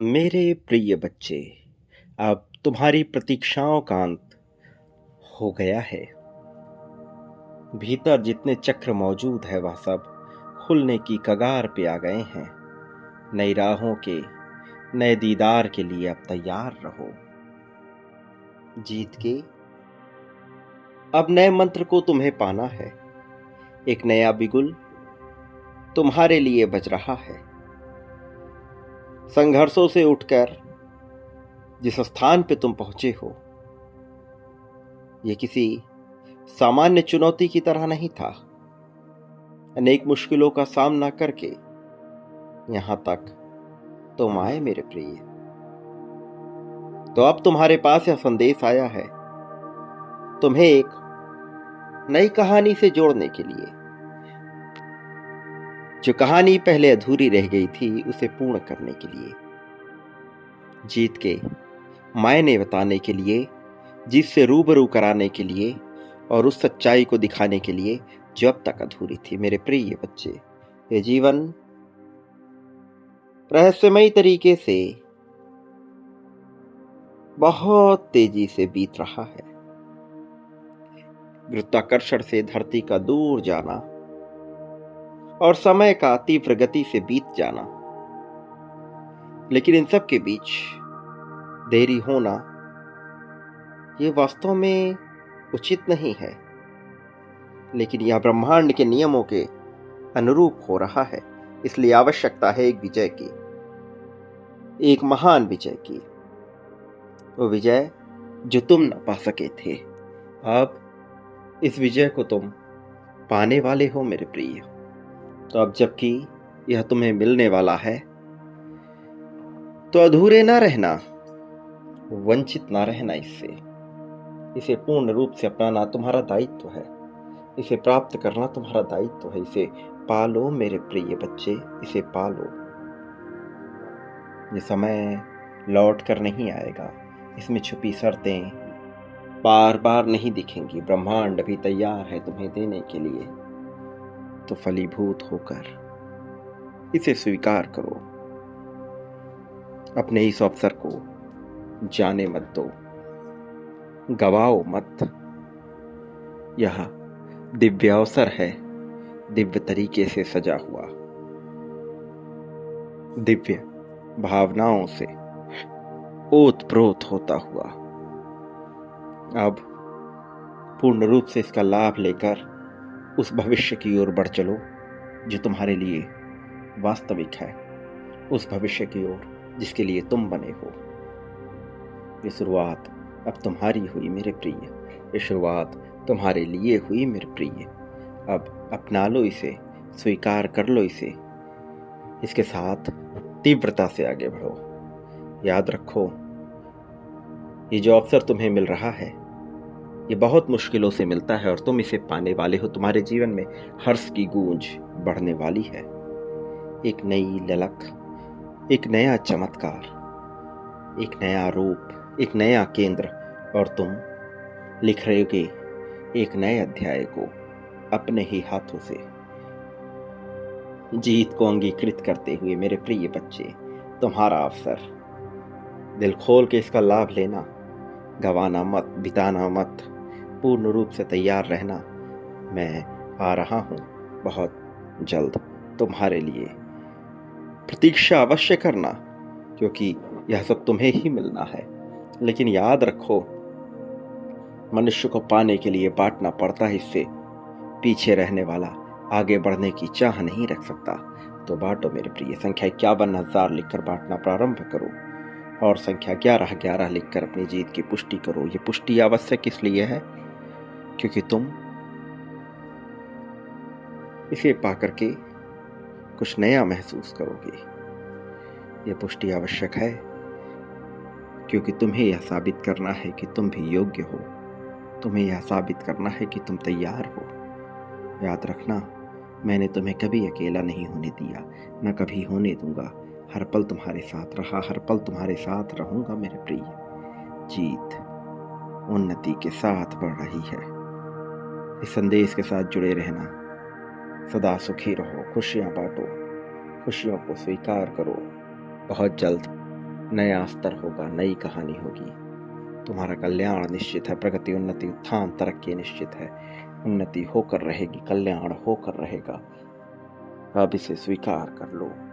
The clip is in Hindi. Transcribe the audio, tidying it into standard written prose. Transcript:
मेरे प्रिय बच्चे, अब तुम्हारी प्रतीक्षाओं का अंत हो गया है। भीतर जितने चक्र मौजूद है वह सब खुलने की कगार पे आ गए हैं। नई राहों के नए दीदार के लिए अब तैयार रहो। जीत के अब नए मंत्र को तुम्हें पाना है। एक नया बिगुल तुम्हारे लिए बज रहा है। संघर्षों से उठकर जिस स्थान पे तुम पहुंचे हो, ये किसी सामान्य चुनौती की तरह नहीं था। अनेक मुश्किलों का सामना करके यहां तक तुम आए मेरे प्रिय। तो अब तुम्हारे पास यह संदेश आया है, तुम्हें एक नई कहानी से जोड़ने के लिए। जो कहानी पहले अधूरी रह गई थी उसे पूर्ण करने के लिए, जीत के मायने बताने के लिए, जीत से रूबरू कराने के लिए और उस सच्चाई को दिखाने के लिए जो अब तक अधूरी थी। मेरे प्रिय बच्चे, ये जीवन रहस्यमयी तरीके से बहुत तेजी से बीत रहा है। गुरुत्वाकर्षण से धरती का दूर जाना और समय का तीव्र गति से बीत जाना, लेकिन इन सब के बीच देरी होना ये वास्तव में उचित नहीं है। लेकिन यह ब्रह्मांड के नियमों के अनुरूप हो रहा है, इसलिए आवश्यकता है एक विजय की, एक महान विजय की। वो विजय जो तुम न पा सके थे, अब इस विजय को तुम पाने वाले हो मेरे प्रिय। तो अब जबकि यह तुम्हें मिलने वाला है, तो अधूरे ना रहना, वंचित ना रहना इससे। इसे पूर्ण रूप से अपनाना तुम्हारा दायित्व है। इसे प्राप्त करना तुम्हारा दायित्व है। इसे पालो मेरे प्रिय बच्चे, इसे पालो। ये समय लौट कर नहीं आएगा। इसमें छुपी शर्तें बार बार नहीं दिखेंगी। ब्रह्मांड भी तैयार है तुम्हें देने के लिए। तो फलीभूत होकर इसे स्वीकार करो। अपने इस अवसर को जाने मत दो, गवाओ मत। यह दिव्य अवसर है, दिव्य तरीके से सजा हुआ, दिव्य भावनाओं से ओतप्रोत होता हुआ। अब पूर्ण रूप से इसका लाभ लेकर उस भविष्य की ओर बढ़ चलो जो तुम्हारे लिए वास्तविक है, उस भविष्य की ओर जिसके लिए तुम बने हो। ये शुरुआत अब तुम्हारी हुई मेरे प्रिय, ये शुरुआत तुम्हारे लिए हुई मेरे प्रिय। अब अपना लो इसे, स्वीकार कर लो इसे, इसके साथ तीव्रता से आगे बढ़ो। याद रखो, ये जो अवसर तुम्हें मिल रहा है ये बहुत मुश्किलों से मिलता है और तुम इसे पाने वाले हो। तुम्हारे जीवन में हर्ष की गूंज बढ़ने वाली है। एक नई ललक, एक नया चमत्कार, एक नया रूप, एक नया केंद्र, और तुम लिख रहे हो एक नए अध्याय को अपने ही हाथों से। जीत को अंगीकृत करते हुए मेरे प्रिय बच्चे, तुम्हारा अवसर, दिल खोल के इसका लाभ लेना, गवाना मत, बिताना मत, पूर्ण रूप से तैयार रहना। मैं आ रहा हूं बहुत जल्द तुम्हारे लिए। प्रतीक्षा अवश्य करना, क्योंकि यह सब तुम्हें ही मिलना है। लेकिन याद रखो, मनुष्य को पाने के लिए बांटना पड़ता है। इससे पीछे रहने वाला आगे बढ़ने की चाह नहीं रख सकता। तो बांटो मेरे प्रिय। संख्या 51,000 लिखकर बांटना प्रारंभ करो और संख्या 11,11 लिखकर अपनी जीत की पुष्टि करो। ये पुष्टि आवश्यक इसलिए है क्योंकि तुम इसे पाकर के कुछ नया महसूस करोगे। यह पुष्टि आवश्यक है क्योंकि तुम्हें यह साबित करना है कि तुम भी योग्य हो। तुम्हें यह साबित करना है कि तुम तैयार हो। याद रखना, मैंने तुम्हें कभी अकेला नहीं होने दिया, न कभी होने दूंगा। हर पल तुम्हारे साथ रहा, हर पल तुम्हारे साथ रहूंगा मेरे प्रिय। जीत उन्नति के साथ बढ़ रही है। इस संदेश के साथ जुड़े रहना। सदा सुखी रहो, खुशियां बांटो, खुशियों को स्वीकार करो। बहुत जल्द नया स्तर होगा, नई कहानी होगी। तुम्हारा कल्याण निश्चित है, प्रगति, उन्नति, उत्थान, तरक्की निश्चित है। उन्नति होकर रहेगी, कल्याण होकर रहेगा। अब इसे स्वीकार कर लो।